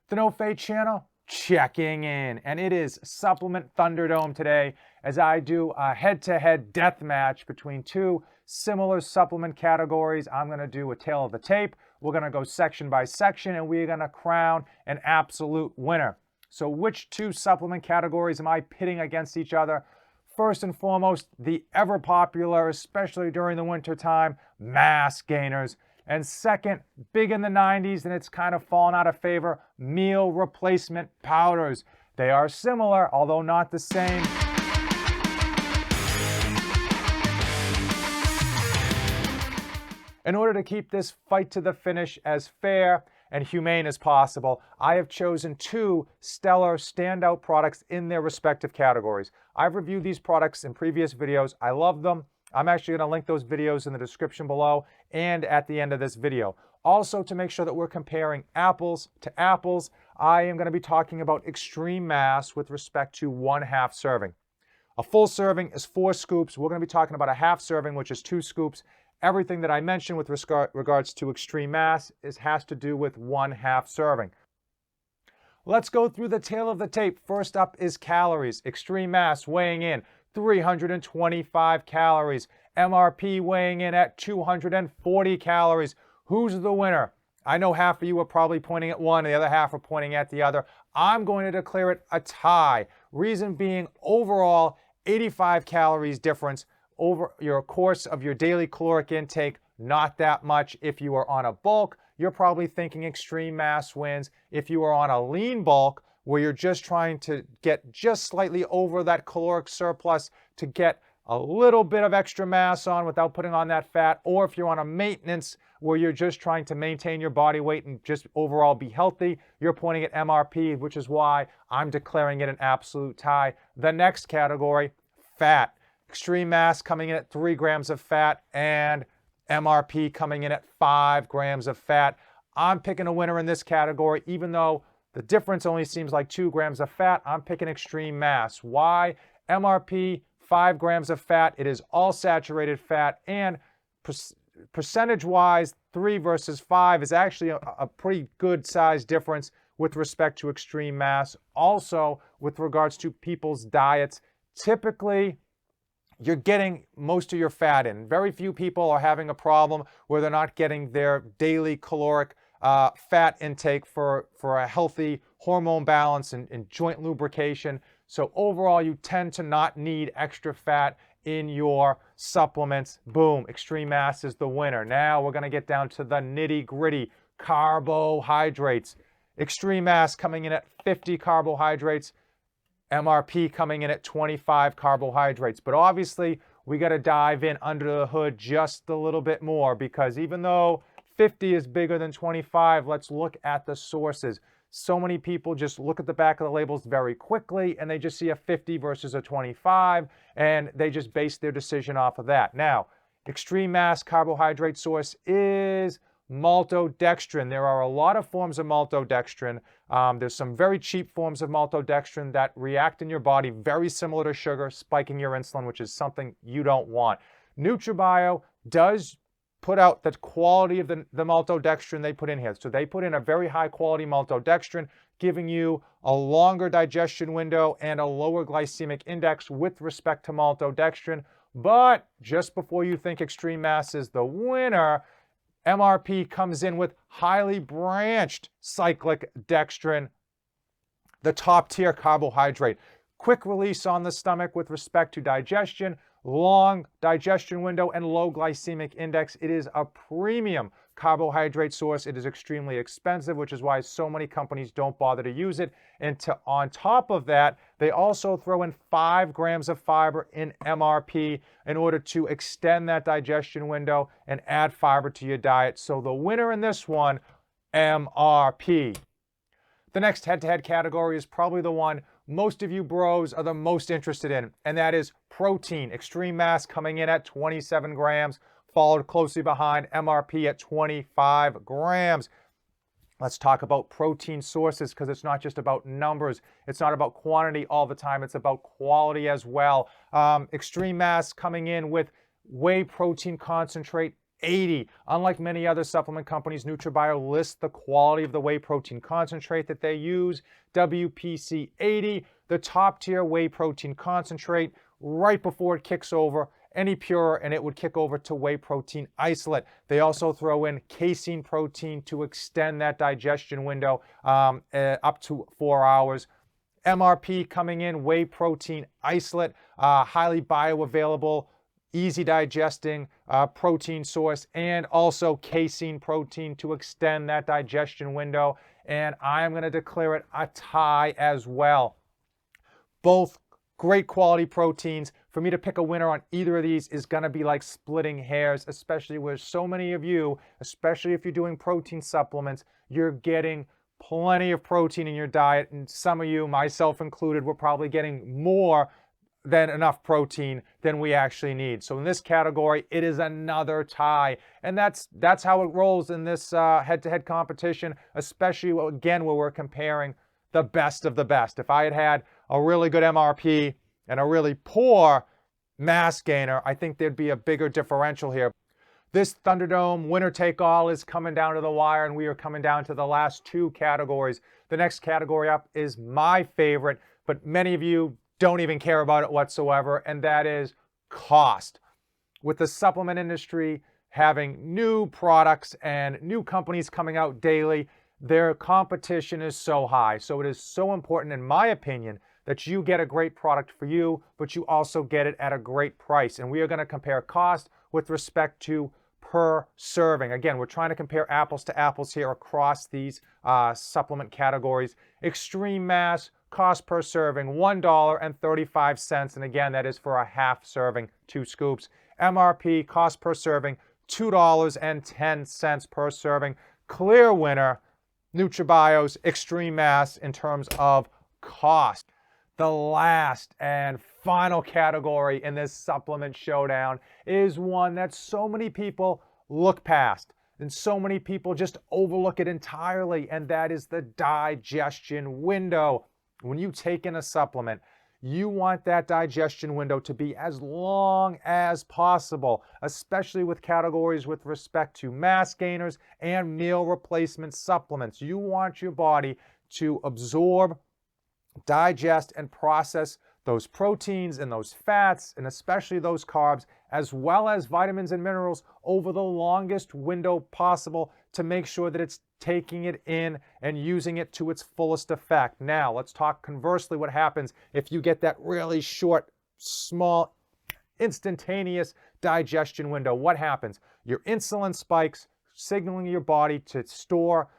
The No Fate channel checking in, and it is Supplement Thunderdome today as I do a head-to-head death match between two similar supplement categories. I'm going to do a tail of the tape. We're going to go section by section, and we're going to crown an absolute winner. So which two supplement categories am I pitting against each other? First and foremost, the ever popular, especially during the winter time, mass gainers. And second, big in the 90s, and it's kind of fallen out of favor, meal replacement powders. They are similar, although not the same. In order to keep this fight to the finish as fair and humane as possible, I have chosen two stellar standout products in their respective categories. I've reviewed these products in previous videos. I love them. I'm actually going to link those videos in the description below and at the end of this video. Also, to make sure that we're comparing apples to apples, I am going to be talking about extreme mass with respect to 1/2 serving. A full serving is 4 scoops. We're going to be talking about a half serving, which is 2 scoops. Everything that I mentioned with regards to extreme mass has to do with 1/2 serving. Let's go through the tail of the tape. First up is calories. Extreme mass weighing in 325 calories. MRP weighing in at 240 calories. Who's the winner? I know half of you are probably pointing at one, and the other half are pointing at the other. I'm going to declare it a tie. Reason being, overall, 85 calories difference over your course of your daily caloric intake. Not that much. If you are on a bulk, you're probably thinking extreme mass wins. If you are on a lean bulk, where you're just trying to get just slightly over that caloric surplus to get a little bit of extra mass on without putting on that fat, or if you're on a maintenance where you're just trying to maintain your body weight and just overall be healthy, you're pointing at MRP, which is why I'm declaring it an absolute tie. The next category, fat. Extreme mass coming in at 3 grams of fat and MRP coming in at 5 grams of fat. I'm picking a winner in this category, even though the difference only seems like 2 grams of fat. I'm picking extreme mass. Why? MRP, 5 grams of fat. It is all saturated fat, and percentage-wise, 3 versus 5 is actually a pretty good size difference with respect to extreme mass. Also, with regards to people's diets, typically you're getting most of your fat in. Very few people are having a problem where they're not getting their daily caloric fat intake for a healthy hormone balance and joint lubrication. So overall, you tend to not need extra fat in your supplements. Boom, extreme mass is the winner. Now we're going to get down to the nitty-gritty carbohydrates. Extreme mass coming in at 50 carbohydrates. MRP coming in at 25 carbohydrates. But obviously, we got to dive in under the hood just a little bit more, because even though 50 is bigger than 25, let's look at the sources. So many people just look at the back of the labels very quickly, and they just see a 50 versus a 25, and they just base their decision off of that. Now, extreme mass carbohydrate source is maltodextrin. There are a lot of forms of maltodextrin. There's some very cheap forms of maltodextrin that react in your body very similar to sugar, spiking your insulin, which is something you don't want. NutraBio does put out the quality of the maltodextrin they put in here. So they put in a very high quality maltodextrin, giving you a longer digestion window and a lower glycemic index with respect to maltodextrin. But just before you think extreme mass is the winner, MRP comes in with highly branched cyclic dextrin, the top tier carbohydrate. Quick release on the stomach with respect to digestion, long digestion window, and low glycemic index. It is a premium carbohydrate source. It is extremely expensive, which is why so many companies don't bother to use it. And on top of that, they also throw in 5 grams of fiber in MRP in order to extend that digestion window and add fiber to your diet. So the winner in this one, MRP. The next head-to-head category is probably the one most of you bros are the most interested in, and that is protein. Extreme mass coming in at 27 grams, followed closely behind MRP at 25 grams. Let's talk about protein sources, because it's not just about numbers. It's not about quantity all the time. It's about quality as well. Extreme mass coming in with whey protein concentrate 80. Unlike many other supplement companies, NutraBio lists the quality of the whey protein concentrate that they use. WPC 80, the top tier whey protein concentrate, right before it kicks over any purer, and it would kick over to whey protein isolate. They also throw in casein protein to extend that digestion window up to 4 hours. MRP coming in, whey protein isolate, highly bioavailable, easy digesting protein source, and also casein protein to extend that digestion window. And I am going to declare it a tie as well. Both great quality proteins. For me to pick a winner on either of these is going to be like splitting hairs, especially where so many of you, especially if you're doing protein supplements, you're getting plenty of protein in your diet. And some of you, myself included, we're probably getting more than enough protein than we actually need. So in this category, it is another tie. And that's how it rolls in this head-to-head competition, especially, again, where we're comparing the best of the best. If I had had a really good MRP and a really poor mass gainer, I think there'd be a bigger differential here. This Thunderdome winner take all is coming down to the wire, and we are coming down to the last two categories. The next category up is my favorite, but many of you don't even care about it whatsoever, and that is cost. With the supplement industry having new products and new companies coming out daily, their competition is so high. So it is so important, in my opinion, that you get a great product for you, but you also get it at a great price. And we are going to compare cost with respect to per serving. Again, we're trying to compare apples to apples here across these supplement categories. Extreme Mass, cost per serving, $1.35. And again, that is for a half serving, 2 scoops. MRP, cost per serving, $2.10 per serving. Clear winner, NutraBio's Extreme Mass in terms of cost. The last and final category in this supplement showdown is one that so many people look past and so many people just overlook it entirely, and that is the digestion window. When you take in a supplement, you want that digestion window to be as long as possible, especially with categories with respect to mass gainers and meal replacement supplements. You want your body to absorb, digest, and process those proteins and those fats, and especially those carbs, as well as vitamins and minerals over the longest window possible to make sure that it's taking it in and using it to its fullest effect. Now, let's talk conversely what happens if you get that really short, small, instantaneous digestion window. What happens? Your insulin spikes, signaling your body to store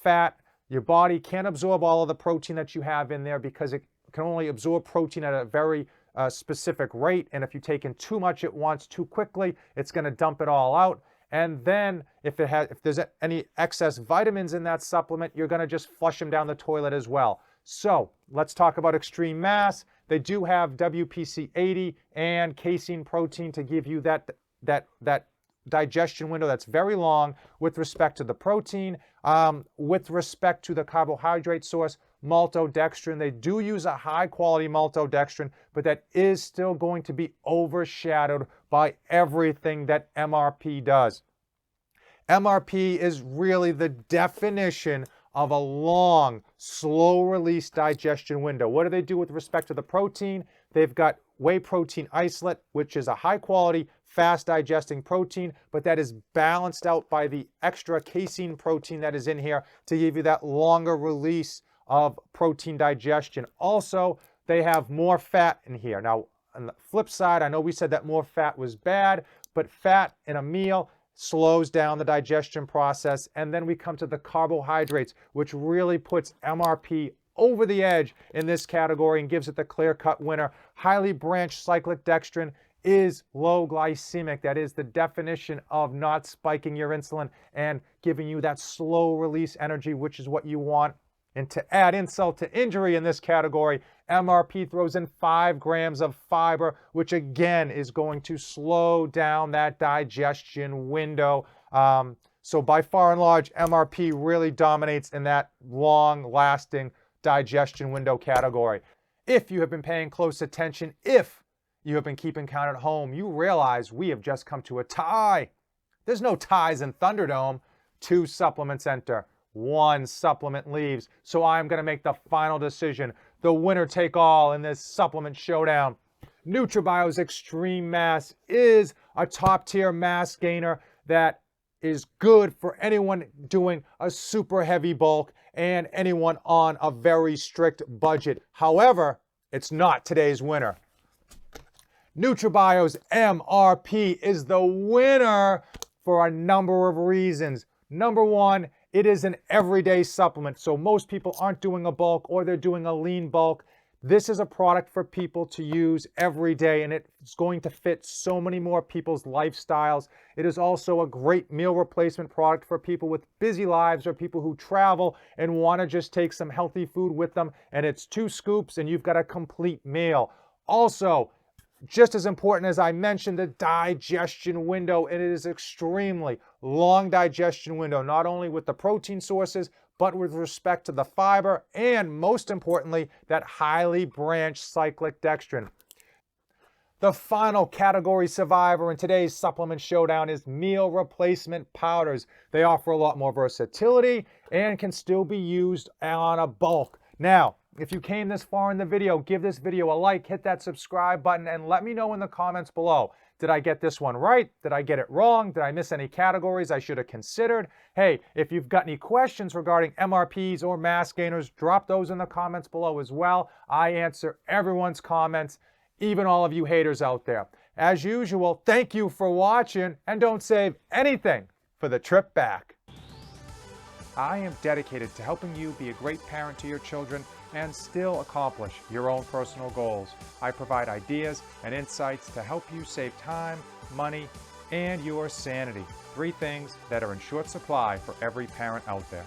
fat. Your body can't absorb all of the protein that you have in there because it can only absorb protein at a very specific rate. And if you take in too much at once too quickly, it's going to dump it all out. And then if there's any excess vitamins in that supplement, you're going to just flush them down the toilet as well. So let's talk about Extreme Mass. They do have WPC 80 and casein protein to give you that digestion window that's very long with respect to the protein. With respect to the carbohydrate source, maltodextrin, they do use a high quality maltodextrin, but that is still going to be overshadowed by everything that MRP does. MRP is really the definition of a long, slow release digestion window. What do they do with respect to the protein? They've got whey protein isolate, which is a high quality, fast digesting protein, but that is balanced out by the extra casein protein that is in here to give you that longer release of protein digestion. Also, they have more fat in here. Now, on the flip side, I know we said that more fat was bad, but fat in a meal slows down the digestion process. And then we come to the carbohydrates, which really puts MRP over the edge in this category and gives it the clear-cut winner. Highly branched cyclic dextrin is low glycemic. That is the definition of not spiking your insulin and giving you that slow release energy, which is what you want. And to add insult to injury in this category, MRP throws in 5 grams of fiber, which again is going to slow down that digestion window. So by far and large, MRP really dominates in that long-lasting digestion window category. If you have been paying close attention, if you have been keeping count at home, you realize we have just come to a tie. There's no ties in Thunderdome. 2 supplements enter, 1 supplement leaves. So I'm going to make the final decision. The winner take all in this supplement showdown. NutraBio's Extreme Mass is a top tier mass gainer that is good for anyone doing a super heavy bulk and anyone on a very strict budget. However, it's not today's winner. NutraBio's MRP is the winner for a number of reasons. Number one, it is an everyday supplement. So most people aren't doing a bulk or they're doing a lean bulk. This is a product for people to use every day, and it's going to fit so many more people's lifestyles. It is also a great meal replacement product for people with busy lives or people who travel and want to just take some healthy food with them. And it's 2 scoops and you've got a complete meal. Also, just as important as I mentioned, the digestion window. It is extremely long digestion window, not only with the protein sources, but with respect to the fiber, and most importantly, that highly branched cyclic dextrin. The final category survivor in today's supplement showdown is meal replacement powders. They offer a lot more versatility and can still be used on a bulk. Now, if you came this far in the video, give this video a like, hit that subscribe button, and let me know in the comments below. Did I get this one right? Did I get it wrong? Did I miss any categories I should have considered? Hey, if you've got any questions regarding MRPs or mass gainers, drop those in the comments below as well. I answer everyone's comments, even all of you haters out there. As usual, thank you for watching, and don't save anything for the trip back. I am dedicated to helping you be a great parent to your children and still accomplish your own personal goals. I provide ideas and insights to help you save time, money, and your sanity. 3 things that are in short supply for every parent out there.